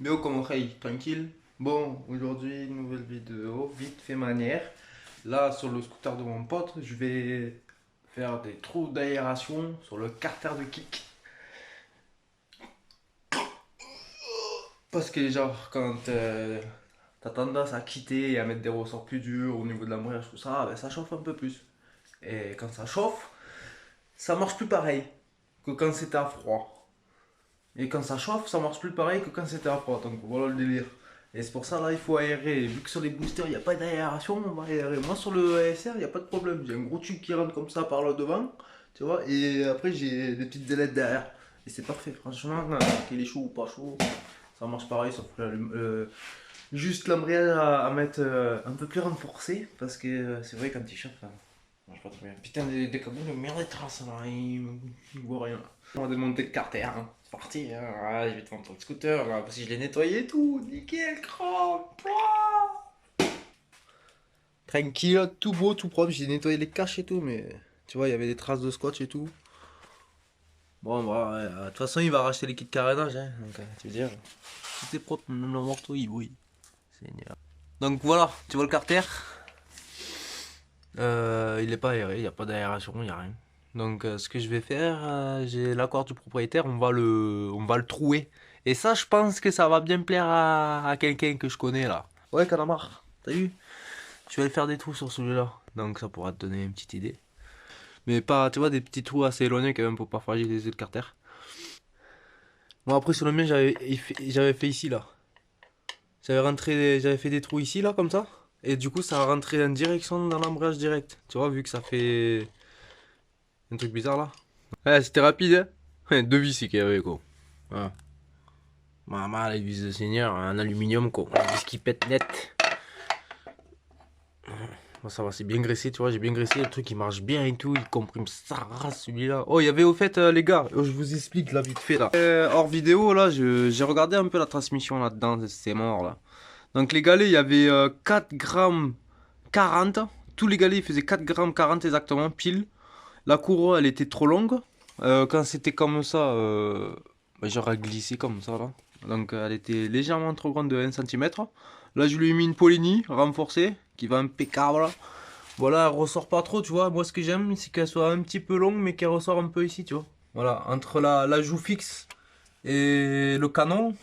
Mais au contraire, tranquille. Bon, aujourd'hui, nouvelle vidéo, vite fait manière. Là, sur le scooter de mon pote, je vais faire des trous d'aération sur le carter de kick. Parce que, genre, quand t'as tendance à quitter et à mettre des ressorts plus durs au niveau de l'embrayage, tout ça, ben, ça chauffe un peu plus. Et quand ça chauffe, ça marche plus pareil que quand c'était à froid. Et quand ça chauffe, ça marche plus pareil que quand c'était à froid. Donc voilà le délire. Et c'est pour ça là, il faut aérer. Vu que sur les boosters, il n'y a pas d'aération, on va aérer. Moi sur le ASR, il n'y a pas de problème. J'ai un gros tube qui rentre comme ça par le devant. Tu vois. Et après, j'ai des petites ailettes derrière. Et c'est parfait. Franchement, qu'il est chaud ou pas chaud, ça marche pareil. Sauf que juste l'embrayage à mettre un peu plus renforcé. Parce que c'est vrai, quand il chauffe, ça marche pas très bien. Putain, des cabots de merde, des traces là. Il voit rien. On va démonter le carter, hein. C'est parti, hein. Ah, je vais te montrer le scooter là, parce que je l'ai nettoyé et tout. Nickel, crampe. Tranquille, tout beau, tout propre. J'ai nettoyé les caches et tout, mais tu vois, il y avait des traces de scotch et tout. Bon, bah, ouais, de toute façon, il va racheter les kits carénage, hein. Donc, tu veux dire, tout est propre, même le morceau, il brille. C'est génial. Donc voilà, tu vois le carter. Il n'est pas aéré, il n'y a pas d'aération, il n'y a rien. Donc ce que je vais faire, j'ai l'accord du propriétaire, on va le trouer. Et ça, je pense que ça va bien plaire à quelqu'un que je connais là. Ouais, calamar, t'as vu? Je vais aller faire des trous sur celui-là. Donc ça pourra te donner une petite idée. Mais pas, tu vois, des petits trous assez éloignés quand même pour pas fragiliser le carter. Bon, après sur le mien, j'avais fait ici là. J'avais fait des trous ici là, comme ça. Et du coup, ça a rentré en direction dans l'embrayage direct. Tu vois, vu que ça fait un truc bizarre là. Ouais, c'était rapide, hein. Ouais, deux vis qu'il y avait, quoi. Voilà. Maman, les vis de seigneur en aluminium, quoi. Les vis qui pètent net. Bon, ça va, c'est bien graissé, tu vois. J'ai bien graissé, le truc il marche bien et tout. Il comprime sa race celui-là. Oh, il y avait au fait, les gars, je vous explique là vite fait là. Hors vidéo, là, j'ai regardé un peu la transmission là-dedans, c'est mort là. Donc, les galets, il y avait 4 grammes 40. Tous les galets, ils faisaient 4 grammes 40 exactement, pile. La courroie, elle était trop longue. Quand c'était comme ça, bah, genre elle glissait comme ça là. Donc elle était légèrement trop grande de 1 cm. Là, je lui ai mis une Poligny renforcée qui va impeccable. Voilà, elle ressort pas trop, tu vois. Moi, ce que j'aime, c'est qu'elle soit un petit peu longue, mais qu'elle ressort un peu ici, tu vois. Voilà, entre la joue fixe et le canon,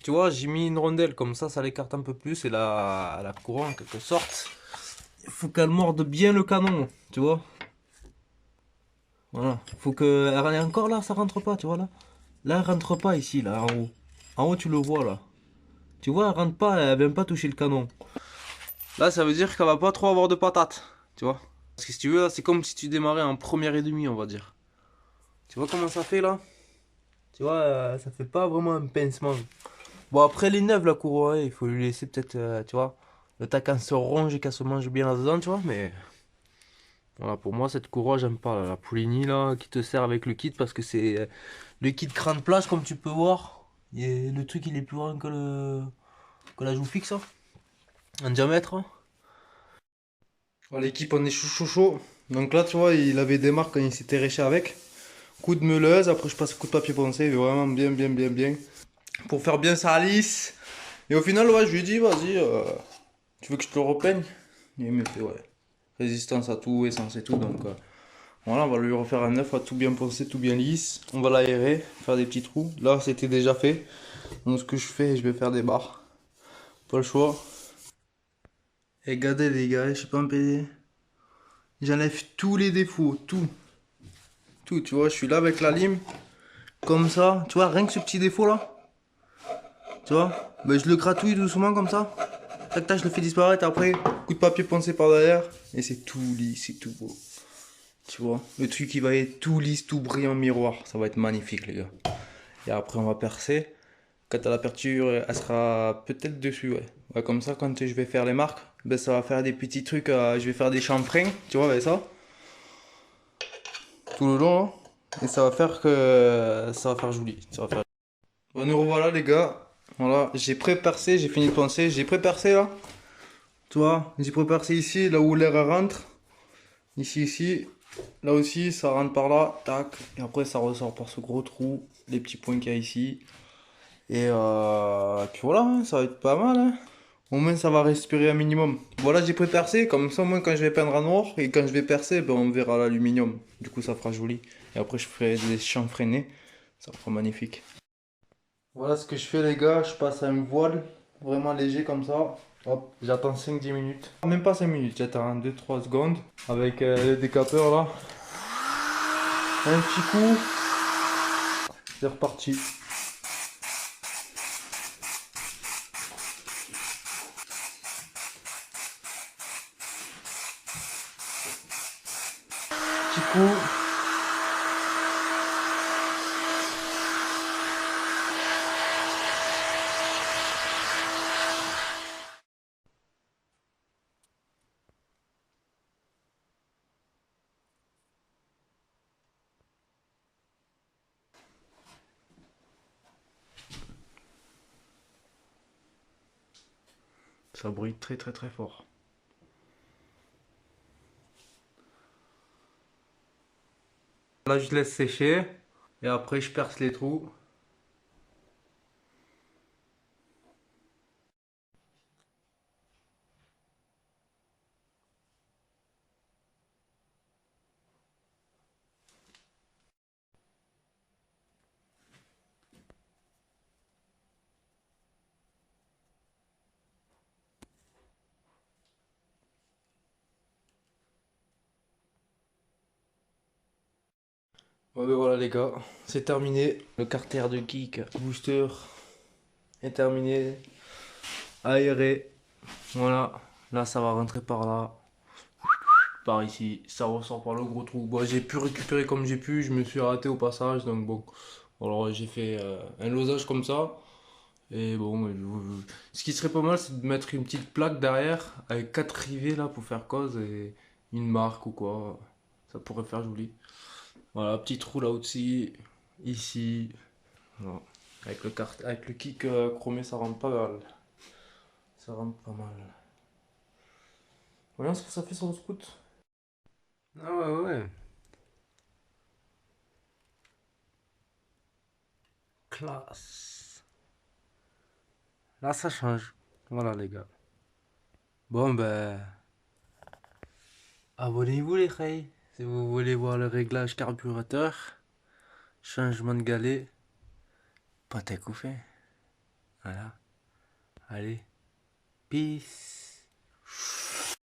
tu vois, j'ai mis une rondelle comme ça l'écarte un peu plus. Et la courroie, en quelque sorte, il faut qu'elle morde bien le canon, tu vois. Voilà. Faut que. Elle est encore là, ça rentre pas, tu vois là. Là, elle rentre pas ici, là, en haut. En haut, tu le vois là. Tu vois, elle rentre pas, elle vient pas toucher le canon. Là, ça veut dire qu'elle va pas trop avoir de patates, tu vois. Parce que si tu veux, là, c'est comme si tu démarrais en première et demie, on va dire. Tu vois comment ça fait là? Tu vois, ça fait pas vraiment un pincement. Bon, après, les neuves, la courroie, il faut lui laisser peut-être, tu vois, le temps qu'elle se ronge et qu'elle se mange bien là-dedans, tu vois, mais. Voilà, pour moi, cette courroie, j'aime pas là, la Pouligny là, qui te sert avec le kit parce que c'est le kit crâne plage, comme tu peux voir. Et le truc, il est plus grand que la joue fixe, hein, en diamètre, hein. Voilà, l'équipe, on est chaud, chaud, chaud. Donc là, tu vois, il avait des marques quand il s'était réché avec. Coup de meuleuse, après je passe coup de papier poncer, vraiment bien, bien, bien, bien. Pour faire bien ça lisse. Et au final, ouais, je lui ai dit, vas-y, tu veux que je te le repeigne? Il me fait, ouais. Résistance à tout, essence et tout, donc voilà, on va lui refaire un neuf, tout bien poncé, tout bien lisse. On va l'aérer, faire des petits trous. Là, c'était déjà fait. Donc ce que je fais, je vais faire des barres. Pas le choix. Et regardez les gars, je sais pas me payer. J'enlève tous les défauts, tout. Tout, tu vois, je suis là avec la lime. Comme ça, tu vois, rien que ce petit défaut là. Tu vois, ben, je le gratouille doucement comme ça. Tac tac, je le fais disparaître. Après, coup de papier poncé par derrière. Et c'est tout lisse, c'est tout beau. Tu vois, le truc il va être tout lisse, tout brillant miroir. Ça va être magnifique les gars. Et après on va percer. Quand l'aperture elle sera peut-être dessus, ouais. Ouais, comme ça quand je vais faire les marques, ben ça va faire des petits trucs, je vais faire des champrings, tu vois avec ça. Tout le long, hein. Et ça va faire que ça va faire joli. Ça va faire... Bon, nous revoilà les gars. Voilà, j'ai pré-percé, j'ai fini de penser, j'ai pré-percé là. Tu vois, j'ai pré-percé ici, là où l'air rentre. Ici, ici. Là aussi, ça rentre par là, tac. Et après, ça ressort par ce gros trou, les petits points qu'il y a ici. Et puis voilà, hein, ça va être pas mal, hein. Au moins ça va respirer un minimum. Voilà, j'ai pré-percé, comme ça au moins quand je vais peindre à noir et quand je vais percer, ben, on verra l'aluminium. Du coup ça fera joli. Et après je ferai des champs freinés, ça fera magnifique. Voilà ce que je fais les gars, je passe à un voile vraiment léger comme ça. Hop, j'attends 5-10 minutes. Même pas 5 minutes, j'attends 2-3 secondes. Avec le décapeur là. Un petit coup, c'est reparti. Petit coup. Ça bruit très très très fort. Là je laisse sécher et après je perce les trous. Ouais, ben voilà les gars, c'est terminé. Le carter de kick booster est terminé. Aéré. Voilà. Là ça va rentrer par là. Par ici. Ça ressort par le gros trou. Bon, j'ai pu récupérer comme j'ai pu. Je me suis raté au passage. Donc bon. Alors j'ai fait un losage comme ça. Et bon, ce qui serait pas mal, c'est de mettre une petite plaque derrière avec 4 rivets là pour faire cause et une marque ou quoi. Ça pourrait faire joli. Voilà, petit trou là aussi, ici. Voilà. Avec le kick chromé, ça rentre pas mal. Ça rentre pas mal. Voyons ce que ça fait sur le scoot. Ah ouais, ouais. Classe. Là, ça change. Voilà, les gars. Bon, ben, abonnez-vous, les reilles. Si vous voulez voir le réglage carburateur, changement de galet, pas à couper. Voilà. Allez. Peace.